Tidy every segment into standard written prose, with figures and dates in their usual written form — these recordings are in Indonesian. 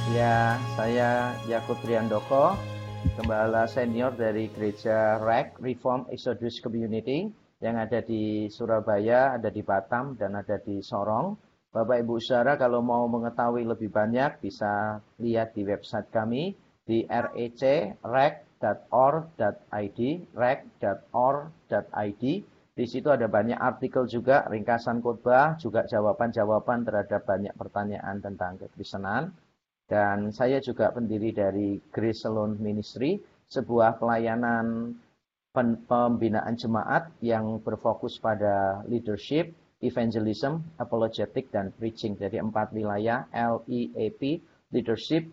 Ya, saya Yakut Triandoko, Gembala Senior dari Gereja REC, Reform Exodus Community, yang ada di Surabaya, ada di Batam, dan ada di Sorong. Bapak Ibu Saudara, kalau mau mengetahui lebih banyak, bisa lihat di website kami di rec.org.id, rec.org.id. Di situ ada banyak artikel juga, ringkasan khotbah, juga jawaban-jawaban terhadap banyak pertanyaan tentang kekristenan. Dan saya juga pendiri dari Grace Alone Ministry, sebuah pelayanan pembinaan jemaat yang berfokus pada leadership, evangelism, apologetic, dan preaching. Jadi 4 wilayah, LEAP, leadership,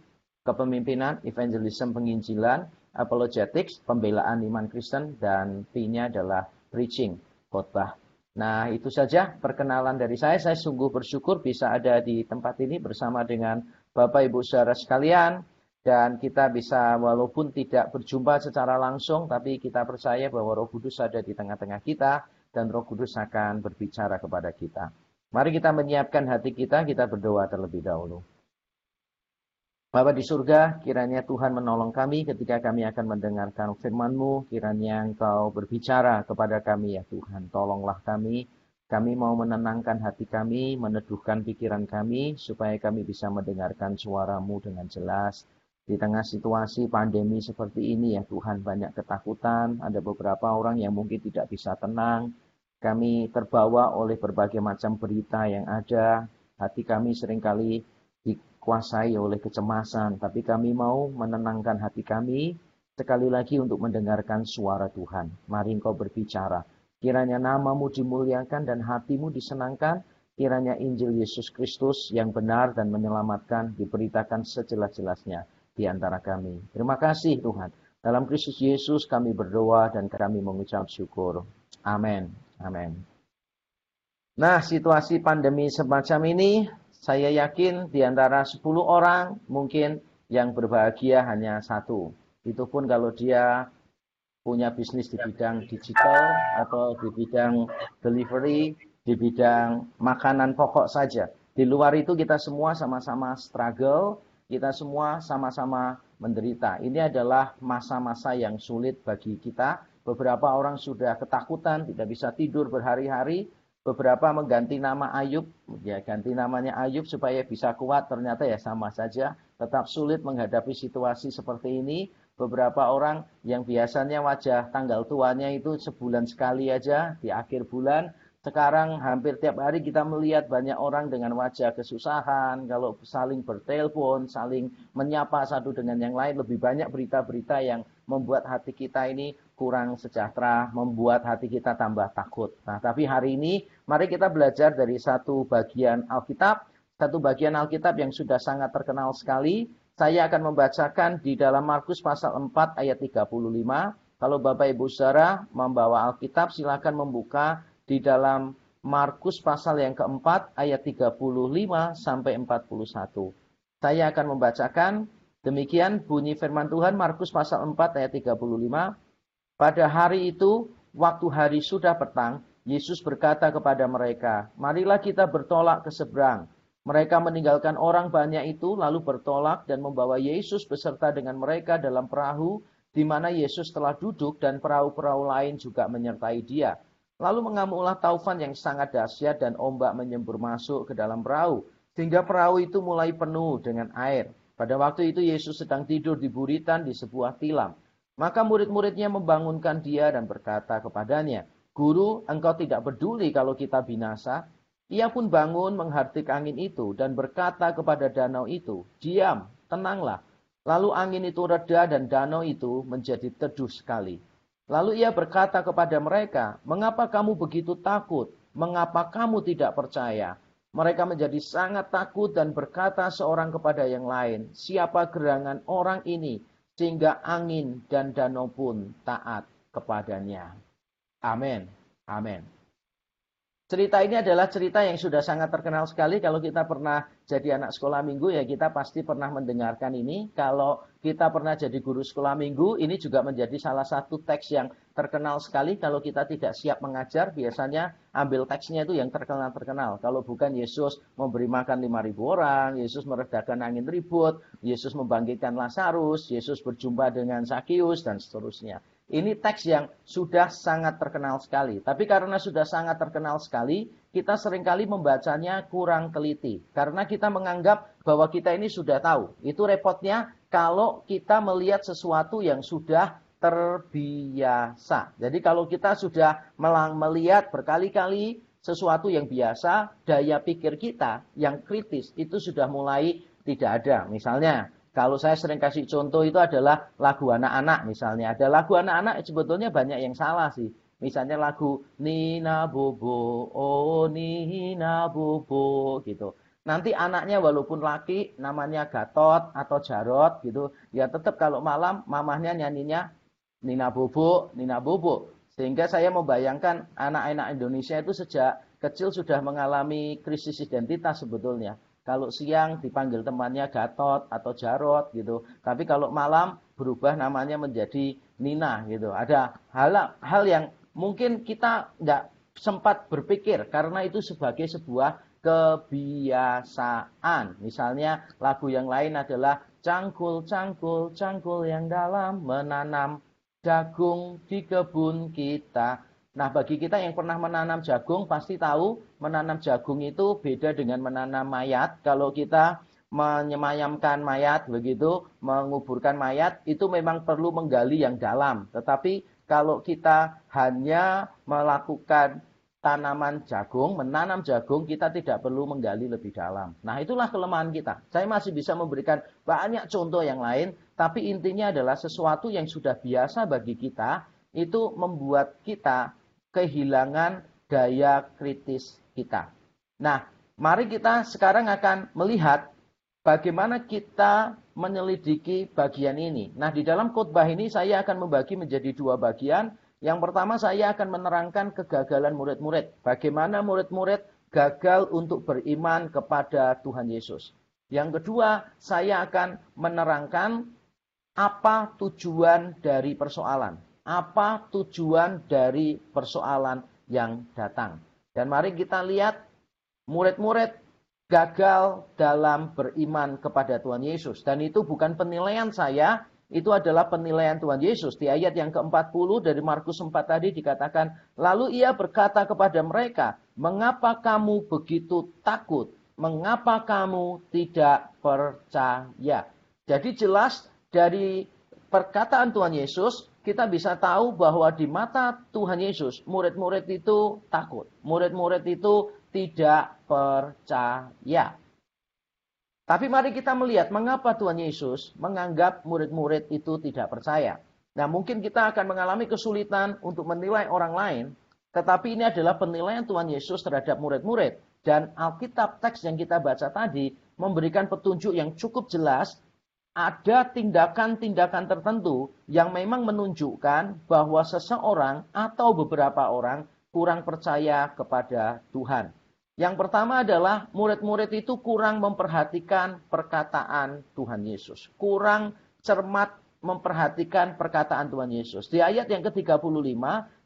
kepemimpinan, evangelism, penginjilan, apologetics, pembelaan iman Kristen, dan P-nya adalah preaching, khotbah. Nah, itu saja perkenalan dari saya. Saya sungguh bersyukur bisa ada di tempat ini bersama dengan Bapak Ibu Saudara sekalian, dan kita bisa walaupun tidak berjumpa secara langsung, tapi kita percaya bahwa Roh Kudus ada di tengah-tengah kita, dan Roh Kudus akan berbicara kepada kita. Mari kita menyiapkan hati kita berdoa terlebih dahulu. Bapa di surga, kiranya Tuhan menolong kami ketika kami akan mendengarkan firman-Mu, kiranya Engkau berbicara kepada kami ya Tuhan. Tolonglah kami mau menenangkan hati kami, meneduhkan pikiran kami, supaya kami bisa mendengarkan suara-Mu dengan jelas. Di tengah situasi pandemi seperti ini ya Tuhan, banyak ketakutan, ada beberapa orang yang mungkin tidak bisa tenang. Kami terbawa oleh berbagai macam berita yang ada, hati kami seringkali dikuasai oleh kecemasan, tapi kami mau menenangkan hati kami sekali lagi untuk mendengarkan suara Tuhan. Mari Engkau berbicara. Kiranya namamu dimuliakan dan hatimu disenangkan. Kiranya Injil Yesus Kristus yang benar dan menyelamatkan diberitakan sejelas-jelasnya di antara kami. Terima kasih Tuhan. Dalam Kristus Yesus kami berdoa dan kami mengucap syukur. Amin. Amin. Nah, situasi pandemi semacam ini, saya yakin di antara 10 orang mungkin yang berbahagia hanya satu. Itu pun kalau dia punya bisnis di bidang digital atau di bidang delivery, di bidang makanan pokok saja. Di luar itu kita semua sama-sama struggle, kita semua sama-sama menderita. Ini adalah masa-masa yang sulit bagi kita. Beberapa orang sudah ketakutan, tidak bisa tidur berhari-hari. Beberapa mengganti nama Ayub, ya ganti namanya Ayub supaya bisa kuat, ternyata ya sama saja, tetap sulit menghadapi situasi seperti ini. Beberapa orang yang biasanya wajah tanggal tuanya itu sebulan sekali aja di akhir bulan, sekarang hampir tiap hari kita melihat banyak orang dengan wajah kesusahan, kalau saling bertelepon, saling menyapa satu dengan yang lain, lebih banyak berita-berita yang membuat hati kita ini kurang sejahtera, membuat hati kita tambah takut. Nah, tapi hari ini mari kita belajar dari satu bagian Alkitab yang sudah sangat terkenal sekali. Saya akan membacakan di dalam Markus pasal 4 ayat 35. Kalau Bapak Ibu Saudara membawa Alkitab, silakan membuka di dalam Markus pasal yang keempat ayat 35 sampai 41. Saya akan membacakan demikian bunyi firman Tuhan, Markus pasal 4 ayat 35. Pada hari itu, waktu hari sudah petang, Yesus berkata kepada mereka, "Marilah kita bertolak ke seberang." Mereka meninggalkan orang banyak itu, lalu bertolak dan membawa Yesus beserta dengan mereka dalam perahu, di mana Yesus telah duduk dan perahu-perahu lain juga menyertai dia. Lalu mengamuklah taufan yang sangat dahsyat dan ombak menyembur masuk ke dalam perahu, sehingga perahu itu mulai penuh dengan air. Pada waktu itu Yesus sedang tidur di buritan di sebuah tilam. Maka murid-muridnya membangunkan dia dan berkata kepadanya, "Guru, engkau tidak peduli kalau kita binasa?" Ia pun bangun menghardik angin itu dan berkata kepada danau itu, "Diam, tenanglah." Lalu angin itu reda dan danau itu menjadi teduh sekali. Lalu ia berkata kepada mereka, "Mengapa kamu begitu takut? Mengapa kamu tidak percaya?" Mereka menjadi sangat takut dan berkata seorang kepada yang lain, "Siapa gerangan orang ini sehingga angin dan danau pun taat kepadanya?" Amin. Amin. Cerita ini adalah cerita yang sudah sangat terkenal sekali. Kalau kita pernah jadi anak sekolah minggu, ya kita pasti pernah mendengarkan ini. Kalau kita pernah jadi guru sekolah minggu, ini juga menjadi salah satu teks yang terkenal sekali. Kalau kita tidak siap mengajar, biasanya ambil teksnya itu yang terkenal-terkenal. Kalau bukan Yesus memberi makan 5.000 orang, Yesus meredakan angin ribut, Yesus membangkitkan Lazarus, Yesus berjumpa dengan Sakius, dan seterusnya. Ini teks yang sudah sangat terkenal sekali. Tapi karena sudah sangat terkenal sekali, kita seringkali membacanya kurang teliti. Karena kita menganggap bahwa kita ini sudah tahu. Itu repotnya kalau kita melihat sesuatu yang sudah terbiasa. Jadi kalau kita sudah melihat berkali-kali sesuatu yang biasa, daya pikir kita yang kritis itu sudah mulai tidak ada. Misalnya, kalau saya sering kasih contoh itu adalah lagu anak-anak misalnya. Ada lagu anak-anak sebetulnya banyak yang salah sih. Misalnya lagu Nina Bobo, oh Nina Bobo gitu. Nanti anaknya walaupun laki namanya Gatot atau Jarot gitu. Ya tetap kalau malam mamahnya nyanyinya Nina Bobo, Nina Bobo. Sehingga saya membayangkan anak-anak Indonesia itu sejak kecil sudah mengalami krisis identitas sebetulnya. Kalau siang dipanggil temannya Gatot atau Jarot gitu. Tapi kalau malam berubah namanya menjadi Nina gitu. Ada hal yang mungkin kita nggak sempat berpikir karena itu sebagai sebuah kebiasaan. Misalnya lagu yang lain adalah cangkul, cangkul, cangkul yang dalam menanam jagung di kebun kita. Nah, bagi kita yang pernah menanam jagung, pasti tahu menanam jagung itu beda dengan menanam mayat. Kalau kita menyemayamkan mayat, begitu, menguburkan mayat, itu memang perlu menggali yang dalam. Tetapi kalau kita hanya melakukan tanaman jagung, menanam jagung, kita tidak perlu menggali lebih dalam. Nah, itulah kelemahan kita. Saya masih bisa memberikan banyak contoh yang lain, tapi intinya adalah sesuatu yang sudah biasa bagi kita, itu membuat kita kehilangan daya kritis kita. Nah, mari kita sekarang akan melihat bagaimana kita menyelidiki bagian ini. Nah, di dalam khotbah ini saya akan membagi menjadi dua bagian. Yang pertama saya akan menerangkan kegagalan murid-murid. Bagaimana murid-murid gagal untuk beriman kepada Tuhan Yesus. Yang kedua, saya akan menerangkan apa tujuan dari persoalan. Apa tujuan dari persoalan yang datang. Dan mari kita lihat murid-murid gagal dalam beriman kepada Tuhan Yesus. Dan itu bukan penilaian saya, itu adalah penilaian Tuhan Yesus. Di ayat yang ke-40 dari Markus 4 tadi dikatakan, lalu ia berkata kepada mereka, mengapa kamu begitu takut? Mengapa kamu tidak percaya? Jadi jelas dari perkataan Tuhan Yesus, kita bisa tahu bahwa di mata Tuhan Yesus, murid-murid itu takut. Murid-murid itu tidak percaya. Tapi mari kita melihat mengapa Tuhan Yesus menganggap murid-murid itu tidak percaya. Nah, mungkin kita akan mengalami kesulitan untuk menilai orang lain, tetapi ini adalah penilaian Tuhan Yesus terhadap murid-murid. Dan Alkitab teks yang kita baca tadi memberikan petunjuk yang cukup jelas. Ada tindakan-tindakan tertentu yang memang menunjukkan bahwa seseorang atau beberapa orang kurang percaya kepada Tuhan. Yang pertama adalah murid-murid itu kurang memperhatikan perkataan Tuhan Yesus. Kurang cermat memperhatikan perkataan Tuhan Yesus. Di ayat yang ke-35,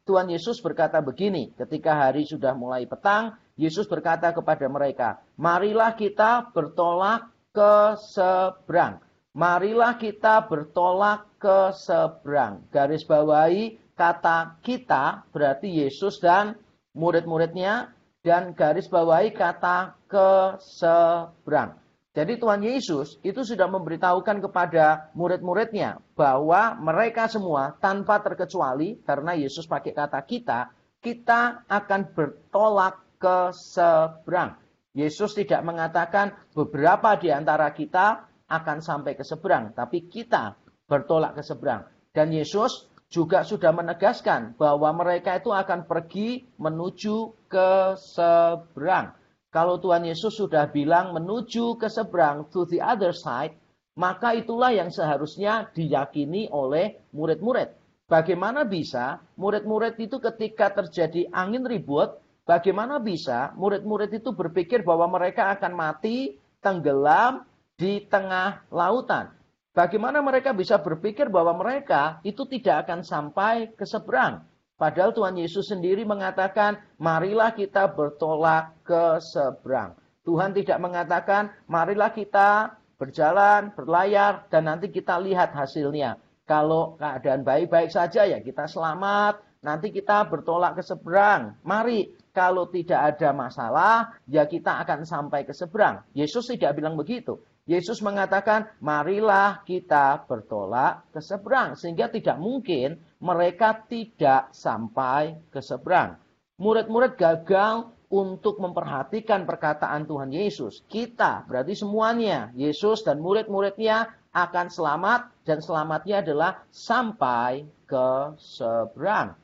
Tuhan Yesus berkata begini, ketika hari sudah mulai petang, Yesus berkata kepada mereka, marilah kita bertolak ke seberang. Marilah kita bertolak ke seberang. Garis bawahi kata kita berarti Yesus dan murid-muridnya. Dan garis bawahi kata ke seberang. Jadi Tuhan Yesus itu sudah memberitahukan kepada murid-muridnya bahwa mereka semua tanpa terkecuali, karena Yesus pakai kata kita akan bertolak ke seberang. Yesus tidak mengatakan beberapa di antara kita akan sampai ke seberang, tapi kita bertolak ke seberang. Dan Yesus juga sudah menegaskan bahwa mereka itu akan pergi menuju ke seberang. Kalau Tuhan Yesus sudah bilang menuju ke seberang, to the other side, maka itulah yang seharusnya diyakini oleh murid-murid. Bagaimana bisa murid-murid itu ketika terjadi angin ribut, Bagaimana bisa murid-murid itu berpikir bahwa mereka akan mati, tenggelam di tengah lautan? Bagaimana mereka bisa berpikir bahwa mereka itu tidak akan sampai ke seberang? Padahal Tuhan Yesus sendiri mengatakan, marilah kita bertolak ke seberang. Tuhan tidak mengatakan, marilah kita berjalan, berlayar, dan nanti kita lihat hasilnya. Kalau keadaan baik-baik saja ya kita selamat, nanti kita bertolak ke seberang. Mari, kalau tidak ada masalah, ya kita akan sampai ke seberang. Yesus tidak bilang begitu. Yesus mengatakan, marilah kita bertolak ke seberang. Sehingga tidak mungkin mereka tidak sampai ke seberang. Murid-murid gagal untuk memperhatikan perkataan Tuhan Yesus. Kita, berarti semuanya, Yesus dan murid-muridnya akan selamat, dan selamatnya adalah sampai ke seberang.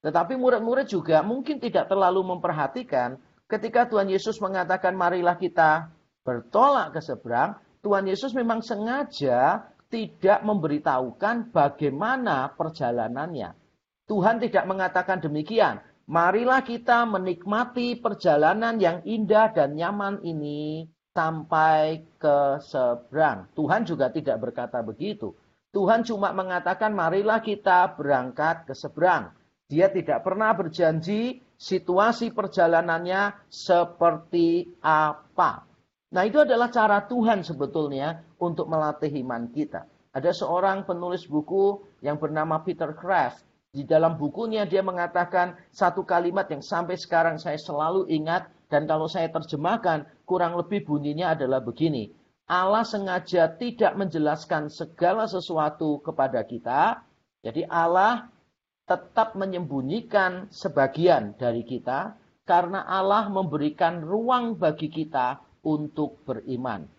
Tetapi murid-murid juga mungkin tidak terlalu memperhatikan ketika Tuhan Yesus mengatakan marilah kita bertolak ke seberang. Tuhan Yesus memang sengaja tidak memberitahukan bagaimana perjalanannya. Tuhan tidak mengatakan demikian. Marilah kita menikmati perjalanan yang indah dan nyaman ini sampai ke seberang. Tuhan juga tidak berkata begitu. Tuhan cuma mengatakan marilah kita berangkat ke seberang. Dia tidak pernah berjanji situasi perjalanannya seperti apa. Nah, itu adalah cara Tuhan sebetulnya untuk melatih iman kita. Ada seorang penulis buku yang bernama Peter Kraft. Di dalam bukunya dia mengatakan satu kalimat yang sampai sekarang saya selalu ingat, dan kalau saya terjemahkan kurang lebih bunyinya adalah begini. Allah sengaja tidak menjelaskan segala sesuatu kepada kita. Jadi Allah tetap menyembunyikan sebagian dari kita karena Allah memberikan ruang bagi kita untuk beriman.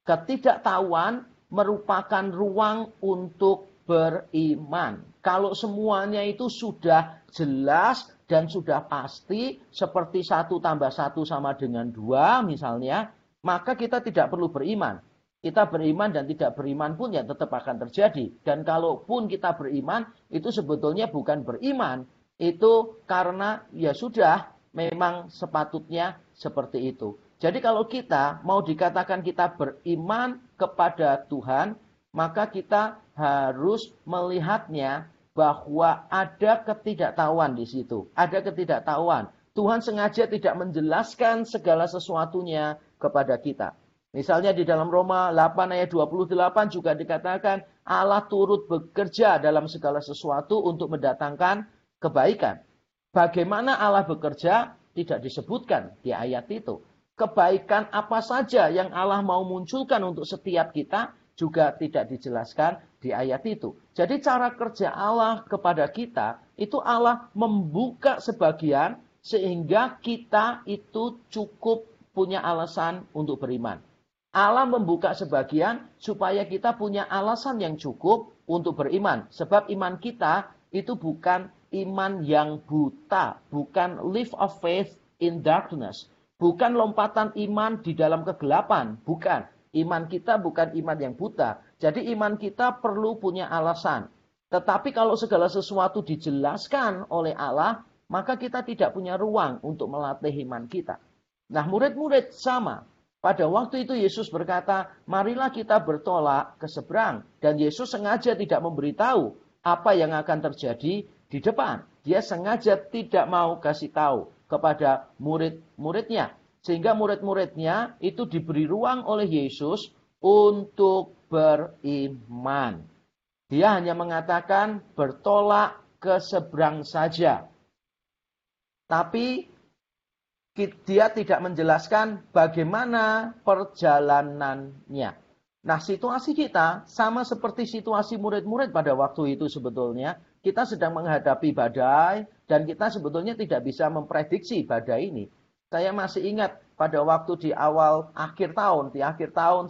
Ketidaktahuan merupakan ruang untuk beriman. Kalau semuanya itu sudah jelas dan sudah pasti, seperti 1 tambah 1 sama dengan 2 misalnya, maka kita tidak perlu beriman. Kita beriman dan tidak beriman pun ya tetap akan terjadi. Dan kalaupun kita beriman, itu sebetulnya bukan beriman. Itu karena ya sudah, memang sepatutnya seperti itu. Jadi kalau kita mau dikatakan kita beriman kepada Tuhan, maka kita harus melihatnya bahwa ada ketidaktahuan di situ. Ada ketidaktahuan. Tuhan sengaja tidak menjelaskan segala sesuatunya kepada kita. Misalnya di dalam Roma 8 ayat 28 juga dikatakan Allah turut bekerja dalam segala sesuatu untuk mendatangkan kebaikan. Bagaimana Allah bekerja tidak disebutkan di ayat itu. Kebaikan apa saja yang Allah mau munculkan untuk setiap kita juga tidak dijelaskan di ayat itu. Jadi cara kerja Allah kepada kita itu Allah membuka sebagian sehingga kita itu cukup punya alasan untuk beriman. Allah membuka sebagian supaya kita punya alasan yang cukup untuk beriman. Sebab iman kita itu bukan iman yang buta, bukan live of faith in darkness, bukan lompatan iman di dalam kegelapan, bukan. Iman kita bukan iman yang buta. Jadi iman kita perlu punya alasan. Tetapi kalau segala sesuatu dijelaskan oleh Allah, maka kita tidak punya ruang untuk melatih iman kita. Nah, murid-murid sama. Pada waktu itu Yesus berkata, marilah kita bertolak ke seberang. Dan Yesus sengaja tidak memberitahu apa yang akan terjadi di depan. Dia sengaja tidak mau kasih tahu kepada murid-muridnya. Sehingga murid-muridnya itu diberi ruang oleh Yesus untuk beriman. Dia hanya mengatakan bertolak ke seberang saja. Tapi dia tidak menjelaskan bagaimana perjalanannya. Nah, situasi kita sama seperti situasi murid-murid pada waktu itu sebetulnya. Kita sedang menghadapi badai dan kita sebetulnya tidak bisa memprediksi badai ini. Saya masih ingat pada waktu di akhir tahun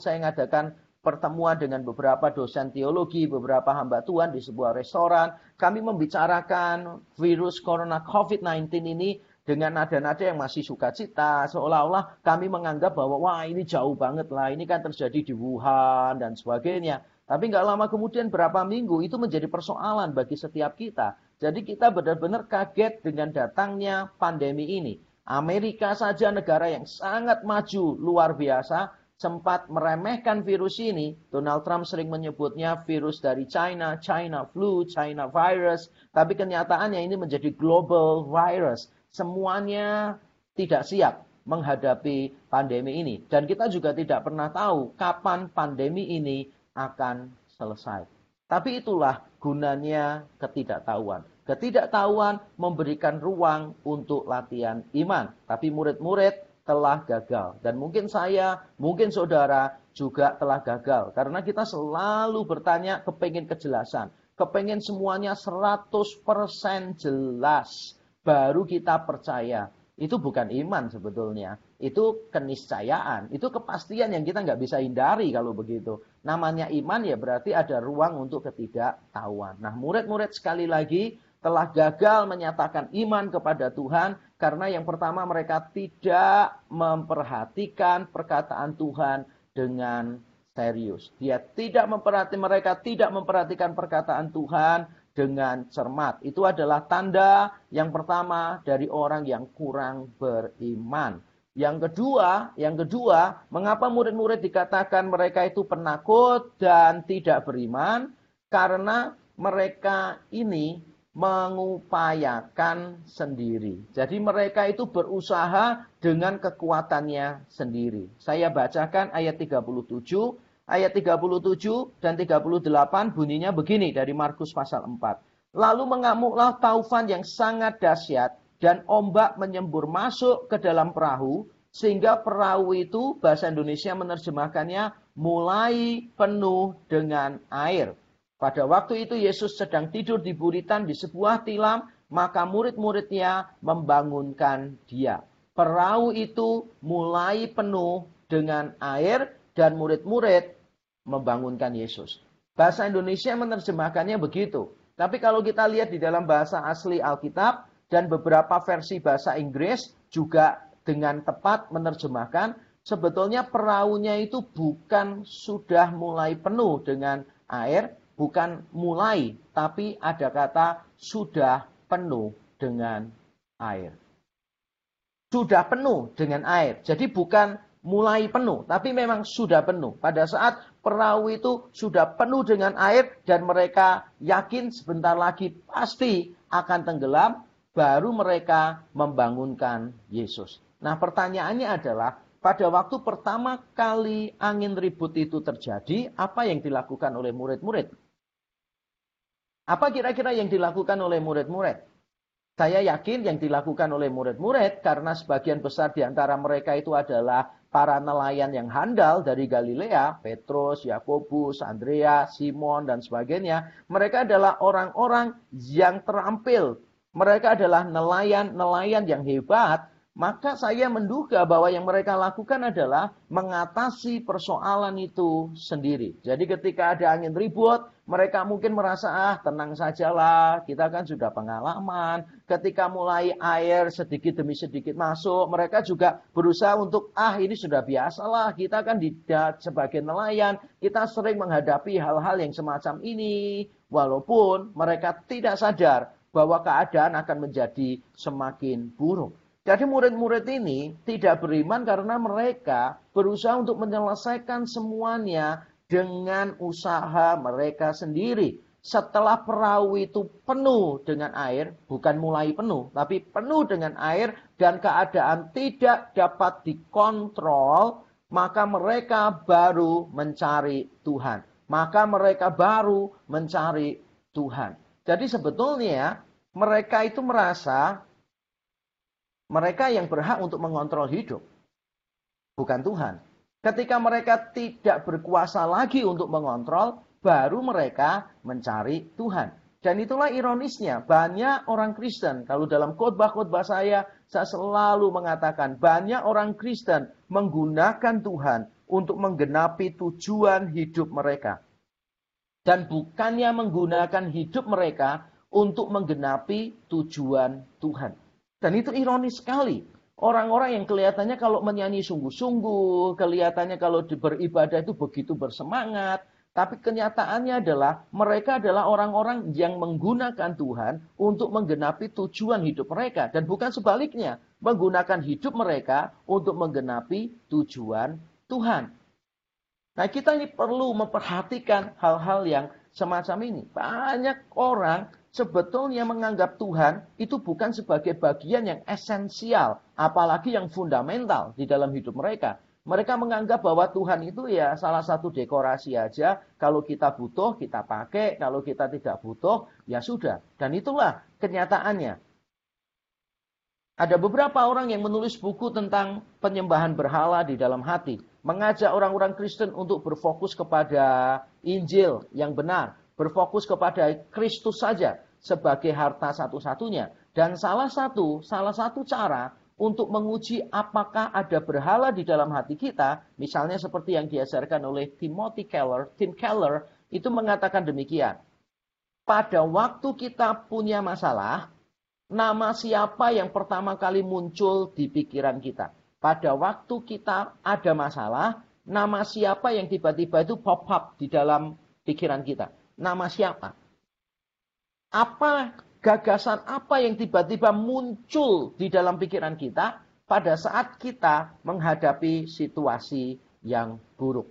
saya mengadakan pertemuan dengan beberapa dosen teologi, beberapa hamba Tuhan di sebuah restoran. Kami membicarakan virus corona COVID-19 ini dengan nada-nada yang masih sukacita, seolah-olah kami menganggap bahwa wah ini jauh banget lah, ini kan terjadi di Wuhan dan sebagainya. Tapi nggak lama kemudian berapa minggu itu menjadi persoalan bagi setiap kita. Jadi kita benar-benar kaget dengan datangnya pandemi ini. Amerika saja negara yang sangat maju, luar biasa, sempat meremehkan virus ini. Donald Trump sering menyebutnya virus dari China, China flu, China virus. Tapi kenyataannya ini menjadi global virus. Semuanya tidak siap menghadapi pandemi ini. Dan kita juga tidak pernah tahu kapan pandemi ini akan selesai. Tapi itulah gunanya ketidaktahuan. Ketidaktahuan memberikan ruang untuk latihan iman. Tapi murid-murid telah gagal. Dan mungkin saya, mungkin saudara juga telah gagal. Karena kita selalu bertanya kepengen kejelasan. Kepengen semuanya 100% jelas. Baru kita percaya. Itu bukan iman sebetulnya. Itu keniscayaan. Itu kepastian yang kita nggak bisa hindari kalau begitu. Namanya iman ya berarti ada ruang untuk ketidaktahuan. Nah, murid-murid sekali lagi telah gagal menyatakan iman kepada Tuhan karena yang pertama mereka tidak memperhatikan perkataan Tuhan dengan serius. Mereka tidak memperhatikan perkataan Tuhan dengan cermat. Itu adalah tanda yang pertama dari orang yang kurang beriman. Yang kedua, mengapa murid-murid dikatakan mereka itu penakut dan tidak beriman? Karena mereka ini mengupayakan sendiri. Jadi mereka itu berusaha dengan kekuatannya sendiri. Saya bacakan ayat 37 dan 38 bunyinya begini dari Markus pasal 4. Lalu mengamuklah taufan yang sangat dahsyat dan ombak menyembur masuk ke dalam perahu sehingga perahu itu bahasa Indonesia menerjemahkannya mulai penuh dengan air. Pada waktu itu Yesus sedang tidur di buritan di sebuah tilam, maka murid-muridnya membangunkan dia. Perahu itu mulai penuh dengan air dan murid-murid membangunkan Yesus. Bahasa Indonesia menerjemahkannya begitu. Tapi kalau kita lihat di dalam bahasa asli Alkitab dan beberapa versi bahasa Inggris juga dengan tepat menerjemahkan, sebetulnya perahunya itu bukan sudah mulai penuh dengan air, bukan mulai, tapi ada kata sudah penuh dengan air. Sudah penuh dengan air. Jadi bukan mulai penuh, tapi memang sudah penuh. Pada saat perahu itu sudah penuh dengan air dan mereka yakin sebentar lagi pasti akan tenggelam, baru mereka membangunkan Yesus. Nah, pertanyaannya adalah, pada waktu pertama kali angin ribut itu terjadi, apa yang dilakukan oleh murid-murid? Apa kira-kira yang dilakukan oleh murid-murid? Saya yakin yang dilakukan oleh murid-murid, karena sebagian besar di antara mereka itu adalah para nelayan yang handal dari Galilea, Petrus, Yakobus, Andreas, Simon, dan sebagainya. Mereka adalah orang-orang yang terampil. Mereka adalah nelayan yang hebat. Maka saya menduga bahwa yang mereka lakukan adalah mengatasi persoalan itu sendiri. Jadi ketika ada angin ribut, mereka mungkin merasa, tenang sajalah, kita kan sudah pengalaman. Ketika mulai air sedikit demi sedikit masuk, mereka juga berusaha untuk, ini sudah biasalah, kita kan sebagai nelayan, kita sering menghadapi hal-hal yang semacam ini. Walaupun mereka tidak sadar bahwa keadaan akan menjadi semakin buruk. Jadi murid-murid ini tidak beriman karena mereka berusaha untuk menyelesaikan semuanya dengan usaha mereka sendiri. Setelah perahu itu penuh dengan air, bukan mulai penuh, tapi penuh dengan air dan keadaan tidak dapat dikontrol, maka mereka baru mencari Tuhan. Jadi sebetulnya mereka itu merasa mereka yang berhak untuk mengontrol hidup, bukan Tuhan. Ketika mereka tidak berkuasa lagi untuk mengontrol, baru mereka mencari Tuhan. Dan itulah ironisnya, banyak orang Kristen, kalau dalam khotbah-khotbah saya selalu mengatakan, banyak orang Kristen menggunakan Tuhan untuk menggenapi tujuan hidup mereka. Dan bukannya menggunakan hidup mereka untuk menggenapi tujuan Tuhan. Dan itu ironis sekali. Orang-orang yang kelihatannya kalau menyanyi sungguh-sungguh, kelihatannya kalau beribadah itu begitu bersemangat. Tapi kenyataannya adalah mereka adalah orang-orang yang menggunakan Tuhan untuk menggenapi tujuan hidup mereka. Dan bukan sebaliknya. menggunakan hidup mereka untuk menggenapi tujuan Tuhan. Nah, kita ini perlu memperhatikan hal-hal yang semacam ini. Banyak orang sebetulnya menganggap Tuhan itu bukan sebagai bagian yang esensial, apalagi yang fundamental di dalam hidup mereka. Mereka menganggap bahwa Tuhan itu ya salah satu dekorasi aja. Kalau kita butuh, kita pakai. Kalau kita tidak butuh, ya sudah. Dan itulah kenyataannya. Ada beberapa orang yang menulis buku tentang penyembahan berhala di dalam hati. Mengajak orang-orang Kristen untuk berfokus kepada Injil yang benar. Berfokus kepada Kristus saja sebagai harta satu-satunya. Dan salah satu cara untuk menguji apakah ada berhala di dalam hati kita, misalnya seperti yang diajarkan oleh Tim Keller, itu mengatakan demikian. Pada waktu kita punya masalah, nama siapa yang pertama kali muncul di pikiran kita? Pada waktu kita ada masalah, nama siapa yang tiba-tiba itu pop up di dalam pikiran kita? Nama siapa? Gagasan apa yang tiba-tiba muncul di dalam pikiran kita pada saat kita menghadapi situasi yang buruk?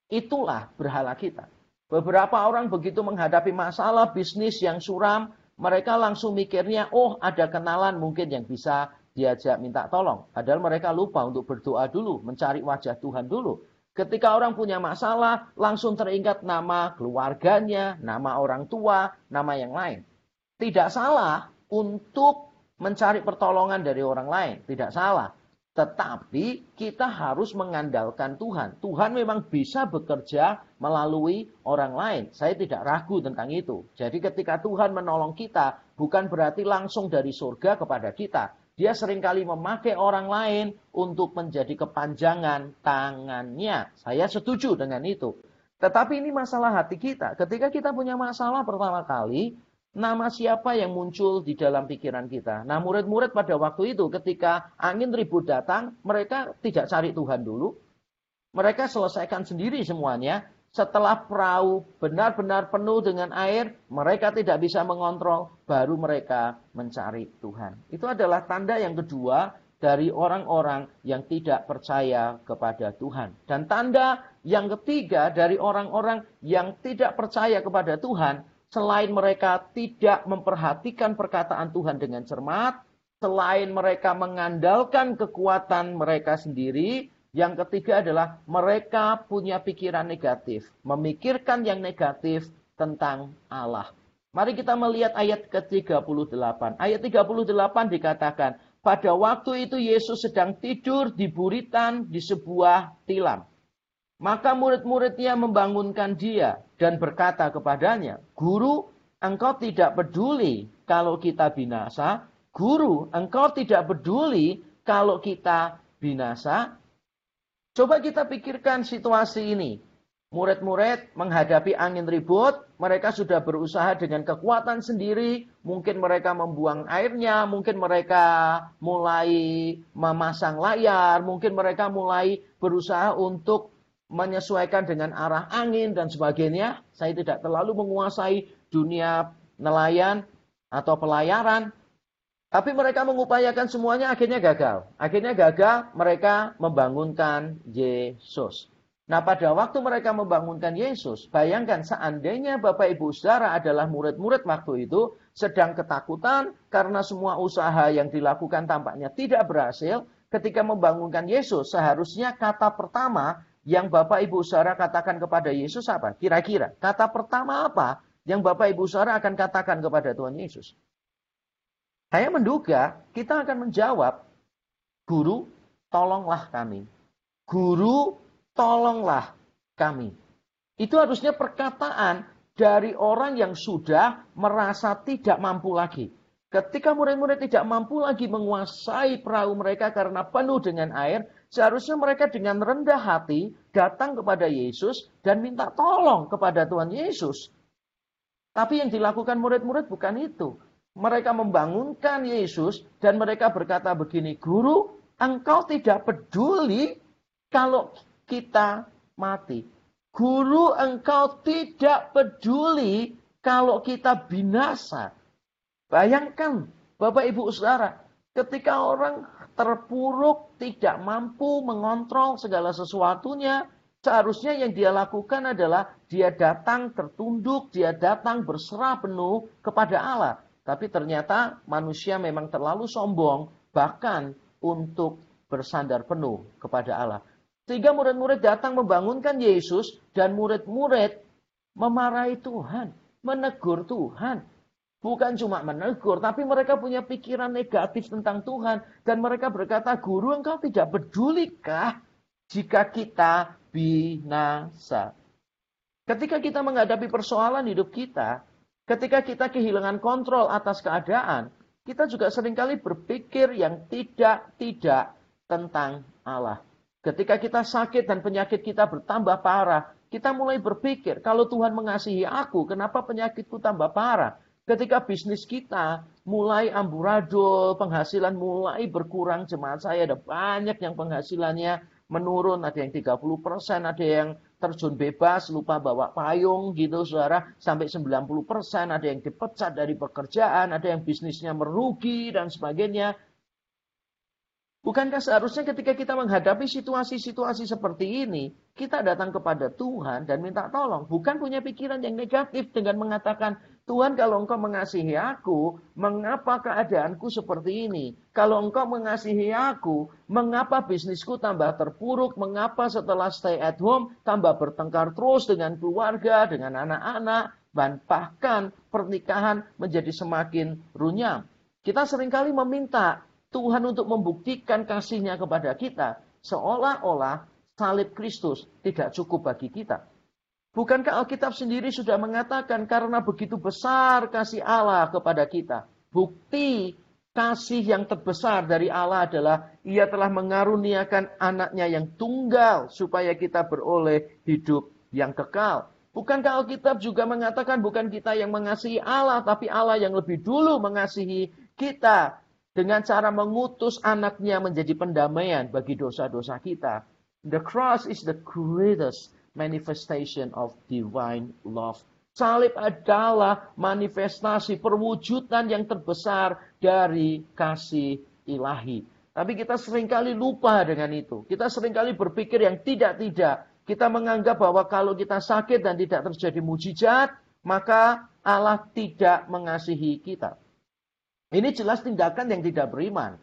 Itulah berhala kita. Beberapa orang begitu menghadapi masalah bisnis yang suram, mereka langsung mikirnya, oh ada kenalan mungkin yang bisa diajak minta tolong. Padahal mereka lupa untuk berdoa dulu, mencari wajah Tuhan dulu. Ketika orang punya masalah, langsung teringat nama keluarganya, nama orang tua, nama yang lain. Tidak salah untuk mencari pertolongan dari orang lain. Tidak salah. Tetapi kita harus mengandalkan Tuhan. Tuhan memang bisa bekerja melalui orang lain. Saya tidak ragu tentang itu. Jadi ketika Tuhan menolong kita, bukan berarti langsung dari surga kepada kita. Dia seringkali memakai orang lain untuk menjadi kepanjangan tangannya. Saya setuju dengan itu. Tetapi ini masalah hati kita. Ketika kita punya masalah pertama kali, nama siapa yang muncul di dalam pikiran kita? Nah, murid-murid pada waktu itu ketika angin ribut datang, mereka tidak cari Tuhan dulu. Mereka selesaikan sendiri semuanya. Setelah perahu benar-benar penuh dengan air, mereka tidak bisa mengontrol, baru mereka mencari Tuhan. Itu adalah tanda yang kedua dari orang-orang yang tidak percaya kepada Tuhan. Dan tanda yang ketiga dari orang-orang yang tidak percaya kepada Tuhan, selain mereka tidak memperhatikan perkataan Tuhan dengan cermat, selain mereka mengandalkan kekuatan mereka sendiri, yang ketiga adalah mereka punya pikiran negatif, memikirkan yang negatif tentang Allah. Mari kita melihat ayat ke-38. Ayat 38 dikatakan, pada waktu itu Yesus sedang tidur di buritan di sebuah tilam. Maka murid-muridnya membangunkan dia dan berkata kepadanya, Guru, engkau tidak peduli kalau kita binasa? Guru, engkau tidak peduli kalau kita binasa? Coba kita pikirkan situasi ini. Murid-murid menghadapi angin ribut, mereka sudah berusaha dengan kekuatan sendiri, mungkin mereka membuang airnya, mungkin mereka mulai memasang layar, mungkin mereka mulai berusaha untuk menyesuaikan dengan arah angin dan sebagainya. Saya tidak terlalu menguasai dunia nelayan atau pelayaran. Tapi mereka mengupayakan semuanya, akhirnya gagal. Akhirnya gagal, mereka membangunkan Yesus. Nah, pada waktu mereka membangunkan Yesus, bayangkan seandainya Bapak Ibu Saudara adalah murid-murid waktu itu, sedang ketakutan karena semua usaha yang dilakukan tampaknya tidak berhasil. Ketika membangunkan Yesus, seharusnya kata pertama yang Bapak Ibu Saudara katakan kepada Yesus apa? Kira-kira kata pertama apa yang Bapak Ibu Saudara akan katakan kepada Tuhan Yesus? Saya menduga kita akan menjawab, Guru, tolonglah kami. Guru, tolonglah kami. Itu harusnya perkataan dari orang yang sudah merasa tidak mampu lagi. Ketika murid-murid tidak mampu lagi menguasai perahu mereka karena penuh dengan air, seharusnya mereka dengan rendah hati datang kepada Yesus dan minta tolong kepada Tuhan Yesus. Tapi yang dilakukan murid-murid bukan itu. Mereka membangunkan Yesus dan mereka berkata begini, Guru, engkau tidak peduli kalau kita mati. Guru, engkau tidak peduli kalau kita binasa. Bayangkan, Bapak Ibu Saudara, Ketika orang terpuruk, tidak mampu mengontrol segala sesuatunya, seharusnya yang dia lakukan adalah dia datang tertunduk, dia datang berserah penuh kepada Allah. Tapi ternyata manusia memang terlalu sombong, bahkan untuk bersandar penuh kepada Allah. Sehingga murid-murid datang membangunkan Yesus, dan murid-murid memarahi Tuhan, menegur Tuhan. Bukan cuma menegur, tapi mereka punya pikiran negatif tentang Tuhan. Dan mereka berkata, Guru, engkau tidak pedulikah jika kita binasa? Ketika kita menghadapi persoalan hidup kita, ketika kita kehilangan kontrol atas keadaan, kita juga seringkali berpikir yang tidak tentang Allah. Ketika kita sakit dan penyakit kita bertambah parah, kita mulai berpikir, kalau Tuhan mengasihi aku, kenapa penyakitku tambah parah? Ketika bisnis kita mulai amburadul, penghasilan mulai berkurang, jemaat saya ada banyak yang penghasilannya menurun, ada yang 30%, ada yang terjun bebas, lupa bawa payung gitu saudara, sampai 90%, ada yang dipecat dari pekerjaan, ada yang bisnisnya merugi dan sebagainya. Bukankah seharusnya ketika kita menghadapi situasi-situasi seperti ini, kita datang kepada Tuhan dan minta tolong. Bukan punya pikiran yang negatif dengan mengatakan, Tuhan kalau engkau mengasihi aku, mengapa keadaanku seperti ini? Kalau engkau mengasihi aku, mengapa bisnisku tambah terpuruk? Mengapa setelah stay at home, tambah bertengkar terus dengan keluarga, dengan anak-anak, dan bahkan pernikahan menjadi semakin runyam. Kita seringkali meminta Tuhan untuk membuktikan kasih-Nya kepada kita, seolah-olah salib Kristus tidak cukup bagi kita. Bukankah Alkitab sendiri sudah mengatakan karena begitu besar kasih Allah kepada kita? Bukti kasih yang terbesar dari Allah adalah Ia telah mengaruniakan anaknya yang tunggal supaya kita beroleh hidup yang kekal. Bukankah Alkitab juga mengatakan bukan kita yang mengasihi Allah, tapi Allah yang lebih dulu mengasihi kita dengan cara mengutus anaknya menjadi pendamaian bagi dosa-dosa kita. The cross is the greatest manifestation of divine love. Salib adalah manifestasi perwujudan yang terbesar dari kasih ilahi. Tapi kita seringkali lupa dengan itu. Kita seringkali berpikir yang tidak-tidak. Kita menganggap bahwa kalau kita sakit dan tidak terjadi mujizat, maka Allah tidak mengasihi kita. Ini jelas tindakan yang tidak beriman.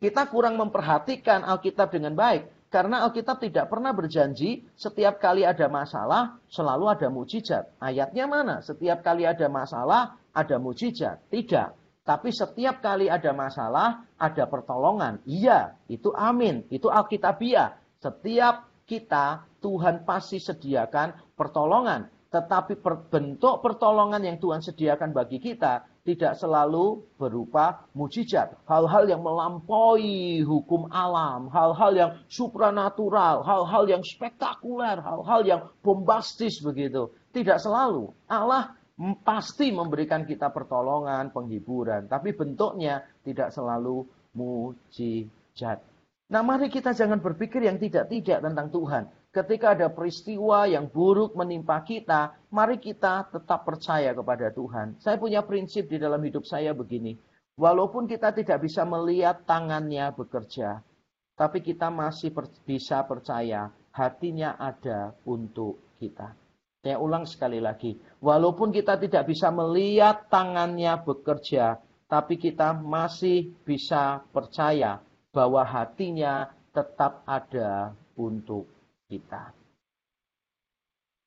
Kita kurang memperhatikan Alkitab dengan baik. Karena Alkitab tidak pernah berjanji setiap kali ada masalah, selalu ada mujizat. Ayatnya mana? Setiap kali ada masalah, ada mujizat. Tidak. Tapi setiap kali ada masalah, ada pertolongan. Iya, itu amin. Itu Alkitabiah. Setiap kita, Tuhan pasti sediakan pertolongan. Tetapi bentuk pertolongan yang Tuhan sediakan bagi kita tidak selalu berupa mujizat. Hal-hal yang melampaui hukum alam, hal-hal yang supranatural, hal-hal yang spektakuler, hal-hal yang bombastis begitu. Tidak selalu. Allah pasti memberikan kita pertolongan, penghiburan. Tapi bentuknya tidak selalu mujizat. Nah, mari kita jangan berpikir yang tidak-tidak tentang Tuhan. Ketika ada peristiwa yang buruk menimpa kita, mari kita tetap percaya kepada Tuhan. Saya punya prinsip di dalam hidup saya begini. Walaupun kita tidak bisa melihat tangannya bekerja, tapi kita masih bisa percaya hatinya ada untuk kita. Saya ulang sekali lagi. Walaupun kita tidak bisa melihat tangannya bekerja, tapi kita masih bisa percaya bahwa hatinya tetap ada untuk kita.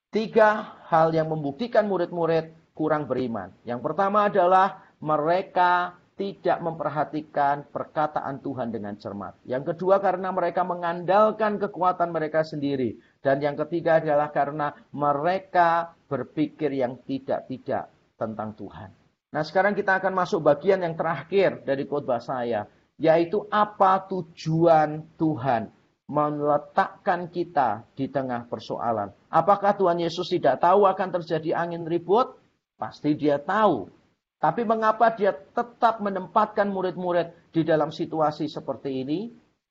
3 hal yang membuktikan murid-murid kurang beriman. Yang pertama adalah mereka tidak memperhatikan perkataan Tuhan dengan cermat. Yang kedua karena mereka mengandalkan kekuatan mereka sendiri. Dan yang ketiga adalah karena mereka berpikir yang tidak-tidak tentang Tuhan. Nah, sekarang kita akan masuk bagian yang terakhir dari khotbah saya, yaitu apa tujuan Tuhan meletakkan kita di tengah persoalan. Apakah Tuhan Yesus tidak tahu akan terjadi angin ribut? Pasti Dia tahu. Tapi mengapa Dia tetap menempatkan murid-murid di dalam situasi seperti ini?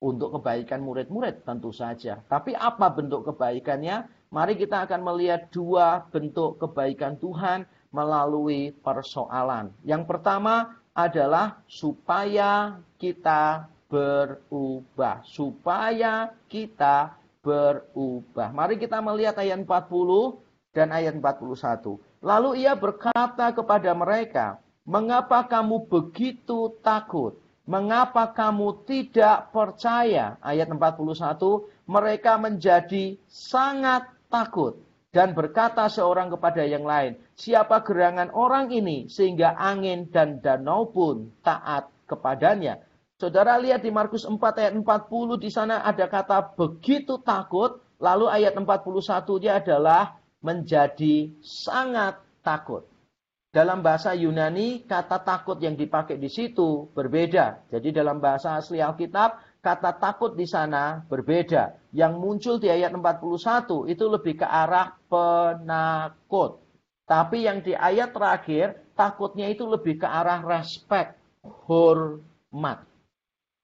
Untuk kebaikan murid-murid tentu saja. Tapi apa bentuk kebaikannya? Mari kita akan melihat 2 bentuk kebaikan Tuhan melalui persoalan. Yang pertama, adalah supaya kita berubah. Supaya kita berubah. Mari kita melihat ayat 40 dan ayat 41. Lalu ia berkata kepada mereka, mengapa kamu begitu takut? Mengapa kamu tidak percaya? Ayat 41, mereka menjadi sangat takut dan berkata seorang kepada yang lain, siapa gerangan orang ini sehingga angin dan danau pun taat kepadanya? Saudara lihat di Markus 4 ayat 40, di sana ada kata begitu takut, lalu ayat 41-nya adalah menjadi sangat takut. Dalam bahasa Yunani, kata takut yang dipakai di situ berbeda. Jadi dalam bahasa asli Alkitab, kata takut di sana berbeda. Yang muncul di ayat 41 itu lebih ke arah penakut. Tapi yang di ayat terakhir, takutnya itu lebih ke arah respect, hormat.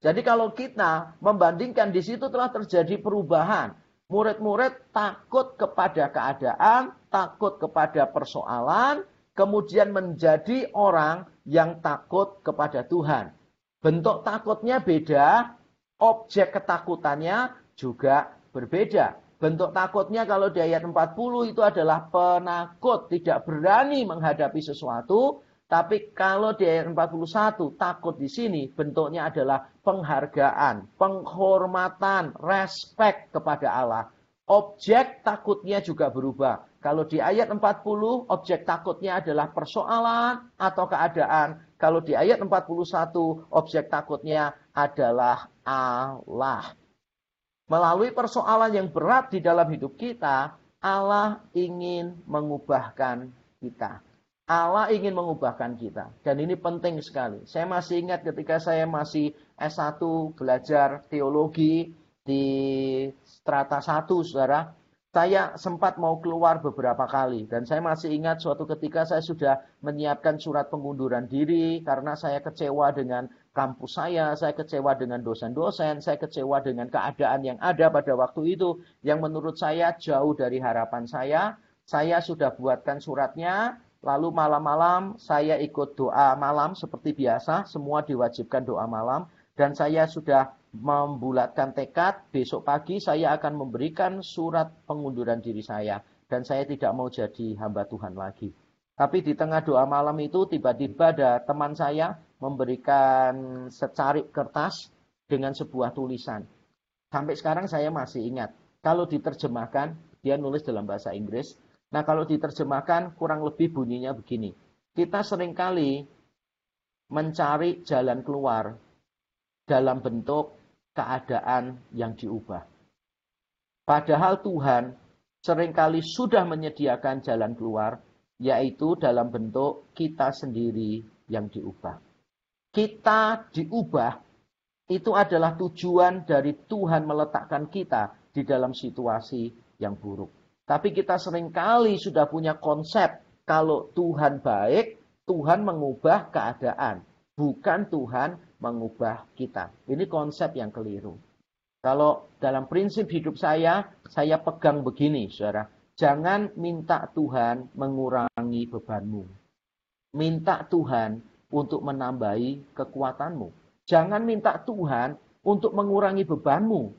Jadi kalau kita membandingkan di situ telah terjadi perubahan. Murid-murid takut kepada keadaan, takut kepada persoalan, kemudian menjadi orang yang takut kepada Tuhan. Bentuk takutnya beda, objek ketakutannya juga berbeda. Bentuk takutnya kalau di ayat 40 itu adalah penakut, tidak berani menghadapi sesuatu. Tapi kalau di ayat 41, takut di sini bentuknya adalah penghargaan, penghormatan, respect kepada Allah. Objek takutnya juga berubah. Kalau di ayat 40, objek takutnya adalah persoalan atau keadaan. Kalau di ayat 41, objek takutnya adalah Allah. Melalui persoalan yang berat di dalam hidup kita, Allah ingin mengubahkan kita. Allah ingin mengubahkan kita. Dan ini penting sekali. Saya masih ingat ketika saya masih S1 belajar teologi di strata 1, saudara. Saya sempat mau keluar beberapa kali. Dan saya masih ingat suatu ketika saya sudah menyiapkan surat pengunduran diri. Karena saya kecewa dengan kampus saya kecewa dengan dosen-dosen, saya kecewa dengan keadaan yang ada pada waktu itu. Yang menurut saya jauh dari harapan saya. Saya sudah buatkan suratnya. Lalu malam-malam saya ikut doa malam seperti biasa, semua diwajibkan doa malam. Dan saya sudah membulatkan tekad, besok pagi saya akan memberikan surat pengunduran diri saya. Dan saya tidak mau jadi hamba Tuhan lagi. Tapi di tengah doa malam itu tiba-tiba ada teman saya memberikan secarik kertas dengan sebuah tulisan. Sampai sekarang saya masih ingat. Kalau diterjemahkan, dia nulis dalam bahasa Inggris. Nah, kalau diterjemahkan kurang lebih bunyinya begini. Kita seringkali mencari jalan keluar dalam bentuk keadaan yang diubah. Padahal Tuhan seringkali sudah menyediakan jalan keluar, yaitu dalam bentuk kita sendiri yang diubah. Kita diubah, itu adalah tujuan dari Tuhan meletakkan kita di dalam situasi yang buruk. Tapi kita seringkali sudah punya konsep, kalau Tuhan baik, Tuhan mengubah keadaan. Bukan Tuhan mengubah kita. Ini konsep yang keliru. Kalau dalam prinsip hidup saya pegang begini, saudara. Jangan minta Tuhan mengurangi bebanmu. Minta Tuhan untuk menambahi kekuatanmu. Jangan minta Tuhan untuk mengurangi bebanmu.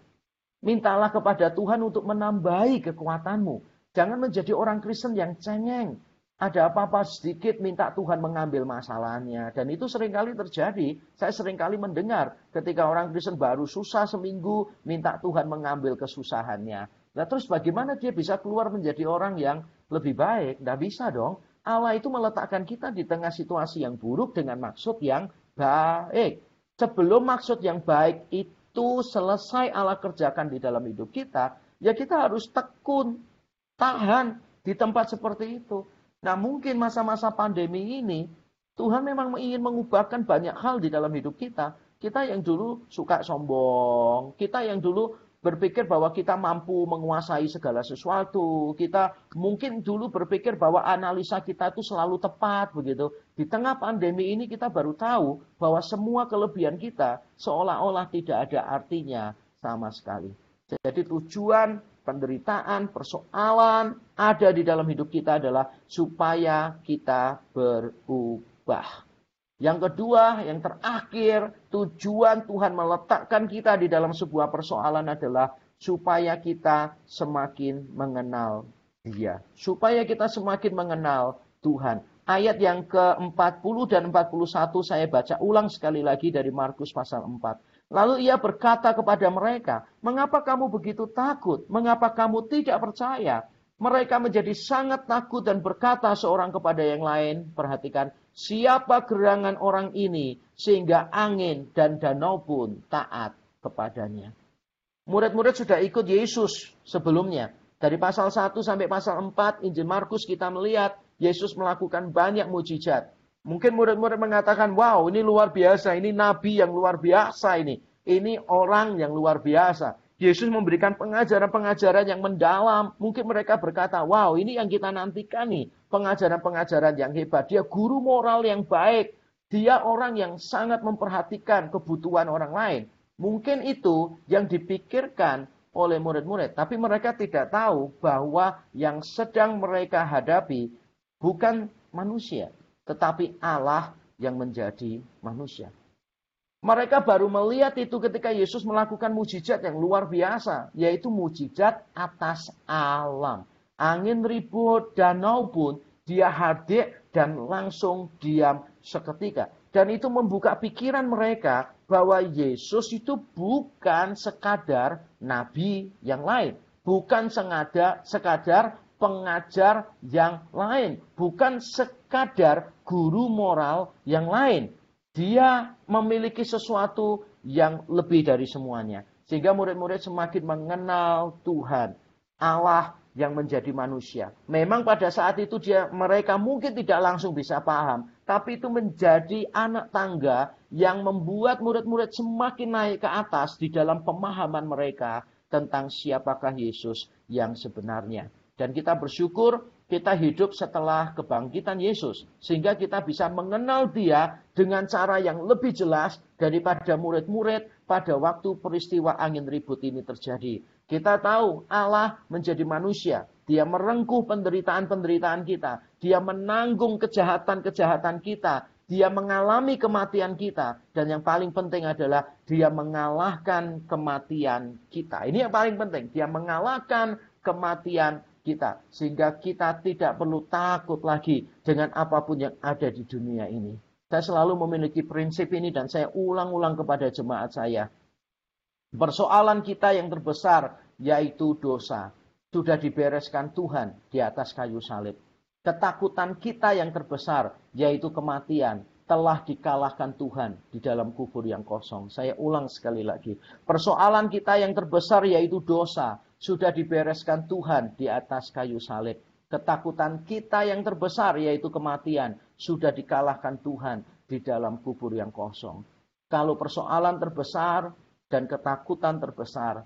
Mintalah kepada Tuhan untuk menambahi kekuatanmu. Jangan menjadi orang Kristen yang cengeng. Ada apa-apa sedikit minta Tuhan mengambil masalahnya. Dan itu seringkali terjadi. Saya seringkali mendengar ketika orang Kristen baru susah seminggu, minta Tuhan mengambil kesusahannya. Nah terus bagaimana dia bisa keluar menjadi orang yang lebih baik? Nggak bisa dong. Allah itu meletakkan kita di tengah situasi yang buruk dengan maksud yang baik. Sebelum maksud yang baik itu selesai Allah kerjakan di dalam hidup kita, ya kita harus tekun, tahan di tempat seperti itu. Nah mungkin masa-masa pandemi ini, Tuhan memang ingin mengubahkan banyak hal di dalam hidup kita. Kita yang dulu suka sombong, kita yang dulu berpikir bahwa kita mampu menguasai segala sesuatu, kita mungkin dulu berpikir bahwa analisa kita itu selalu tepat begitu. Di tengah pandemi ini kita baru tahu bahwa semua kelebihan kita seolah-olah tidak ada artinya sama sekali. Jadi tujuan penderitaan, persoalan ada di dalam hidup kita adalah supaya kita berubah. Yang kedua, yang terakhir, tujuan Tuhan meletakkan kita di dalam sebuah persoalan adalah supaya kita semakin mengenal Dia. Supaya kita semakin mengenal Tuhan. Ayat yang ke-40 dan 41 saya baca ulang sekali lagi dari Markus pasal 4. Lalu ia berkata kepada mereka, "Mengapa kamu begitu takut? Mengapa kamu tidak percaya?" Mereka menjadi sangat takut dan berkata seorang kepada yang lain, perhatikan, "Siapa gerangan orang ini sehingga angin dan danau pun taat kepadanya?" Murid-murid sudah ikut Yesus sebelumnya. Dari pasal 1 sampai pasal 4 Injil Markus kita melihat Yesus melakukan banyak mujizat. Mungkin murid-murid mengatakan, "Wow, ini luar biasa, ini nabi yang luar biasa ini. Ini orang yang luar biasa." Yesus memberikan pengajaran-pengajaran yang mendalam. Mungkin mereka berkata, "Wow, ini yang kita nantikan nih. Pengajaran-pengajaran yang hebat. Dia guru moral yang baik. Dia orang yang sangat memperhatikan kebutuhan orang lain." Mungkin itu yang dipikirkan oleh murid-murid. Tapi mereka tidak tahu bahwa yang sedang mereka hadapi bukan manusia. Tetapi Allah yang menjadi manusia. Mereka baru melihat itu ketika Yesus melakukan mujizat yang luar biasa. Yaitu mujizat atas alam. Angin ribut, danau pun dia hadir dan langsung diam seketika. Dan itu membuka pikiran mereka bahwa Yesus itu bukan sekadar nabi yang lain. Bukan sekadar pengajar yang lain. Bukan sekadar guru moral yang lain. Dia memiliki sesuatu yang lebih dari semuanya. Sehingga murid-murid semakin mengenal Tuhan. Allah yang menjadi manusia. Memang pada saat itu mereka mungkin tidak langsung bisa paham. Tapi itu menjadi anak tangga yang membuat murid-murid semakin naik ke atas di dalam pemahaman mereka tentang siapakah Yesus yang sebenarnya. Dan kita bersyukur kita hidup setelah kebangkitan Yesus. Sehingga kita bisa mengenal Dia dengan cara yang lebih jelas daripada murid-murid pada waktu peristiwa angin ribut ini terjadi. Kita tahu Allah menjadi manusia. Dia merengkuh penderitaan-penderitaan kita. Dia menanggung kejahatan-kejahatan kita. Dia mengalami kematian kita. Dan yang paling penting adalah dia mengalahkan kematian kita. Ini yang paling penting. Dia mengalahkan kematian kita. Sehingga kita tidak perlu takut lagi dengan apapun yang ada di dunia ini. Saya selalu memiliki prinsip ini dan saya ulang-ulang kepada jemaat saya. Persoalan kita yang terbesar yaitu dosa. Sudah dibereskan Tuhan di atas kayu salib. Ketakutan kita yang terbesar yaitu kematian telah dikalahkan Tuhan di dalam kubur yang kosong. Saya ulang sekali lagi. Persoalan kita yang terbesar yaitu dosa. Sudah dibereskan Tuhan di atas kayu salib. Ketakutan kita yang terbesar yaitu kematian. Sudah dikalahkan Tuhan di dalam kubur yang kosong. Kalau persoalan terbesar dan ketakutan terbesar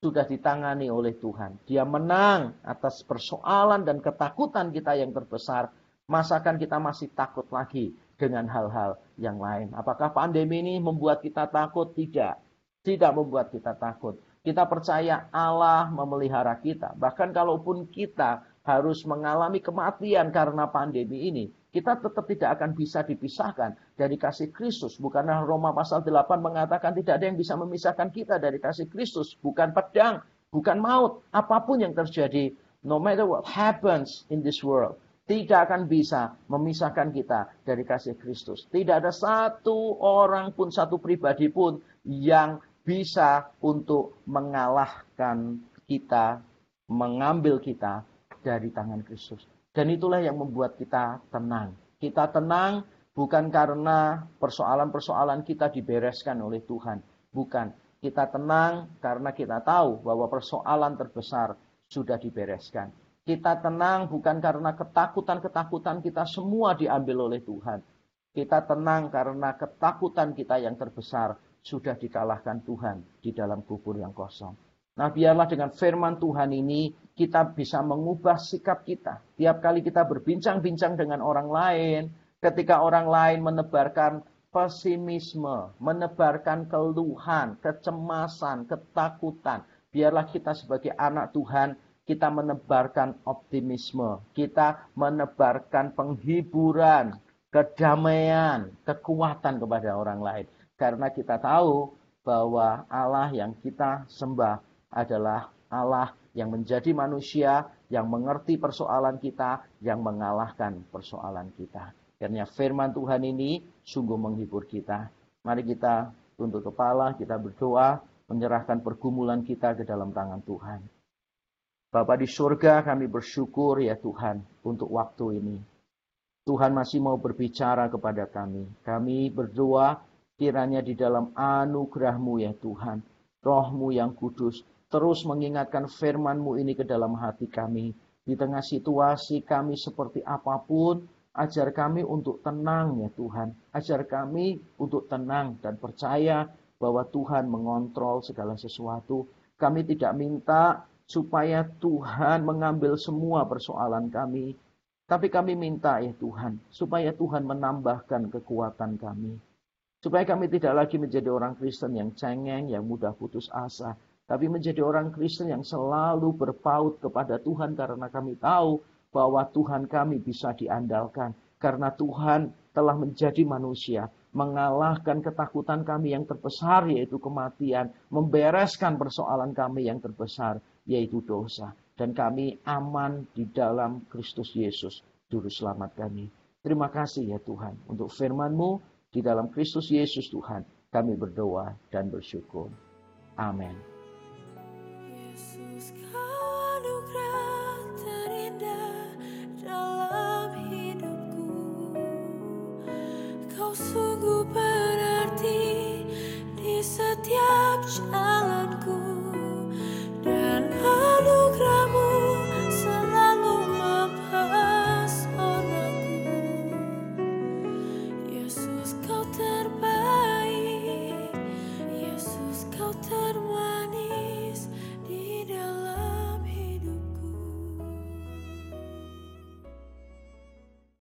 sudah ditangani oleh Tuhan. Dia menang atas persoalan dan ketakutan kita yang terbesar. Masakan kita masih takut lagi dengan hal-hal yang lain. Apakah pandemi ini membuat kita takut? Tidak. Tidak membuat kita takut. Kita percaya Allah memelihara kita. Bahkan kalaupun kita harus mengalami kematian karena pandemi ini, kita tetap tidak akan bisa dipisahkan dari kasih Kristus. Bukanlah Roma pasal 8 mengatakan tidak ada yang bisa memisahkan kita dari kasih Kristus. Bukan pedang, bukan maut. Apapun yang terjadi, no matter what happens in this world, tidak akan bisa memisahkan kita dari kasih Kristus. Tidak ada satu orang pun, satu pribadi pun yang bisa untuk mengalahkan kita, mengambil kita dari tangan Kristus. Dan itulah yang membuat kita tenang. Kita tenang bukan karena persoalan-persoalan kita dibereskan oleh Tuhan. Bukan. Kita tenang karena kita tahu bahwa persoalan terbesar sudah dibereskan. Kita tenang bukan karena ketakutan-ketakutan kita semua diambil oleh Tuhan. Kita tenang karena ketakutan kita yang terbesar sudah dikalahkan Tuhan di dalam kubur yang kosong. Nah, biarlah dengan firman Tuhan ini kita bisa mengubah sikap kita. Tiap kali kita berbincang-bincang dengan orang lain, ketika orang lain menebarkan pesimisme, menebarkan keluhan, kecemasan, ketakutan, biarlah kita sebagai anak Tuhan, kita menebarkan optimisme, kita menebarkan penghiburan, kedamaian, kekuatan kepada orang lain. Karena kita tahu bahwa Allah yang kita sembah adalah Allah yang menjadi manusia, yang mengerti persoalan kita, yang mengalahkan persoalan kita. Karena firman Tuhan ini sungguh menghibur kita. Mari kita tunduk kepala, kita berdoa, menyerahkan pergumulan kita ke dalam tangan Tuhan. Bapa di surga, kami bersyukur ya Tuhan untuk waktu ini. Tuhan masih mau berbicara kepada kami. Kami berdoa kiranya di dalam anugerah-Mu ya Tuhan, Roh-Mu yang kudus, terus mengingatkan firman-Mu ini ke dalam hati kami. Di tengah situasi kami seperti apapun, ajar kami untuk tenang ya Tuhan. Ajar kami untuk tenang dan percaya bahwa Tuhan mengontrol segala sesuatu. Kami tidak minta supaya Tuhan mengambil semua persoalan kami. Tapi kami minta ya Tuhan, supaya Tuhan menambahkan kekuatan kami. Supaya kami tidak lagi menjadi orang Kristen yang cengeng, yang mudah putus asa. Tapi menjadi orang Kristen yang selalu berpaut kepada Tuhan karena kami tahu bahwa Tuhan kami bisa diandalkan. Karena Tuhan telah menjadi manusia, mengalahkan ketakutan kami yang terbesar yaitu kematian, membereskan persoalan kami yang terbesar yaitu dosa. Dan kami aman di dalam Kristus Yesus, Juru Selamat kami. Terima kasih ya Tuhan untuk firman-Mu di dalam Kristus Yesus Tuhan. Kami berdoa dan bersyukur. Amin. Yesus.